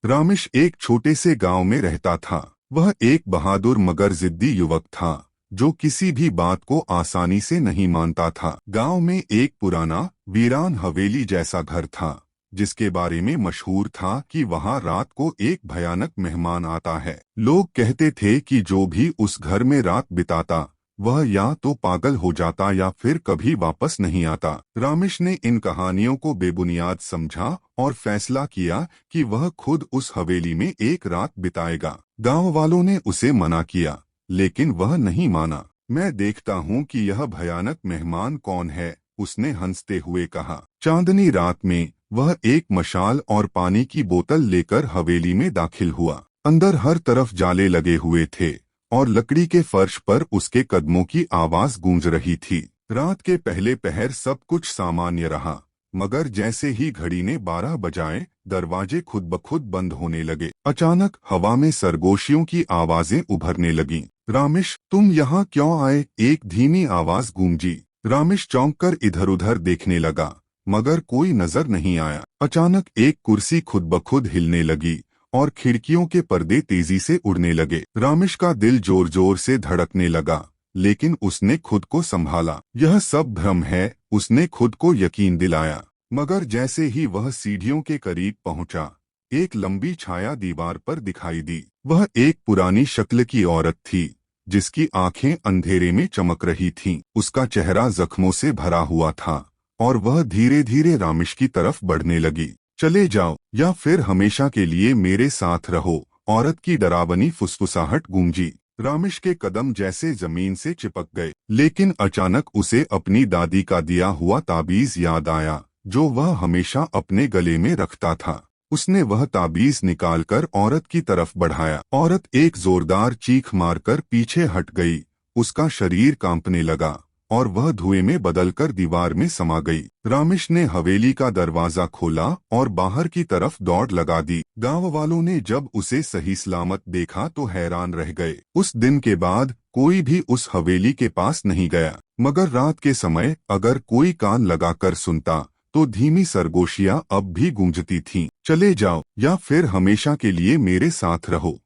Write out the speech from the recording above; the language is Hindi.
रामिश एक छोटे से गांव में रहता था। वह एक बहादुर मगर जिद्दी युवक था जो किसी भी बात को आसानी से नहीं मानता था। गांव में एक पुराना वीरान हवेली जैसा घर था जिसके बारे में मशहूर था कि वहां रात को एक भयानक मेहमान आता है। लोग कहते थे कि जो भी उस घर में रात बिताता वह या तो पागल हो जाता या फिर कभी वापस नहीं आता। रामिश ने इन कहानियों को बेबुनियाद समझा और फैसला किया कि वह खुद उस हवेली में एक रात बिताएगा। गांव वालों ने उसे मना किया लेकिन वह नहीं माना। मैं देखता हूँ कि यह भयानक मेहमान कौन है, उसने हंसते हुए कहा। चांदनी रात में वह एक मशाल और पानी की बोतल लेकर हवेली में दाखिल हुआ। अंदर हर तरफ जाले लगे हुए थे और लकड़ी के फर्श पर उसके कदमों की आवाज गूंज रही थी। रात के पहले पहर सब कुछ सामान्य रहा, मगर जैसे ही घड़ी ने 12 बजाए दरवाजे खुद ब खुद बंद होने लगे। अचानक हवा में सरगोशियों की आवाजें उभरने लगीं। रामिश, तुम यहाँ क्यों आए? एक धीमी आवाज गूंजी। रामिश चौंककर इधर उधर देखने लगा मगर कोई नजर नहीं आया। अचानक एक कुर्सी खुद ब खुद हिलने लगी और खिड़कियों के पर्दे तेजी से उड़ने लगे। रामिश का दिल जोर जोर से धड़कने लगा लेकिन उसने खुद को संभाला। यह सब भ्रम है, उसने खुद को यकीन दिलाया। मगर जैसे ही वह सीढ़ियों के करीब पहुंचा, एक लंबी छाया दीवार पर दिखाई दी। वह एक पुरानी शक्ल की औरत थी जिसकी आंखें अंधेरे में चमक रही थीं। उसका चेहरा जख्मों से भरा हुआ था और वह धीरे धीरे रामिश की तरफ बढ़ने लगी। चले जाओ या फिर हमेशा के लिए मेरे साथ रहो, औरत की डरावनी फुसफुसाहट गूंजी। रामिश के कदम जैसे जमीन से चिपक गए, लेकिन अचानक उसे अपनी दादी का दिया हुआ ताबीज याद आया जो वह हमेशा अपने गले में रखता था। उसने वह ताबीज निकालकर औरत की तरफ बढ़ाया। औरत एक जोरदार चीख मारकर पीछे हट गई। उसका शरीर कांपने लगा और वह धुएं में बदलकर दीवार में समा गई। रामिश ने हवेली का दरवाजा खोला और बाहर की तरफ दौड़ लगा दी। गांव वालों ने जब उसे सही सलामत देखा तो हैरान रह गए। उस दिन के बाद कोई भी उस हवेली के पास नहीं गया, मगर रात के समय अगर कोई कान लगाकर सुनता तो धीमी सरगोशियां अब भी गूंजती थीं। चले जाओ या फिर हमेशा के लिए मेरे साथ रहो।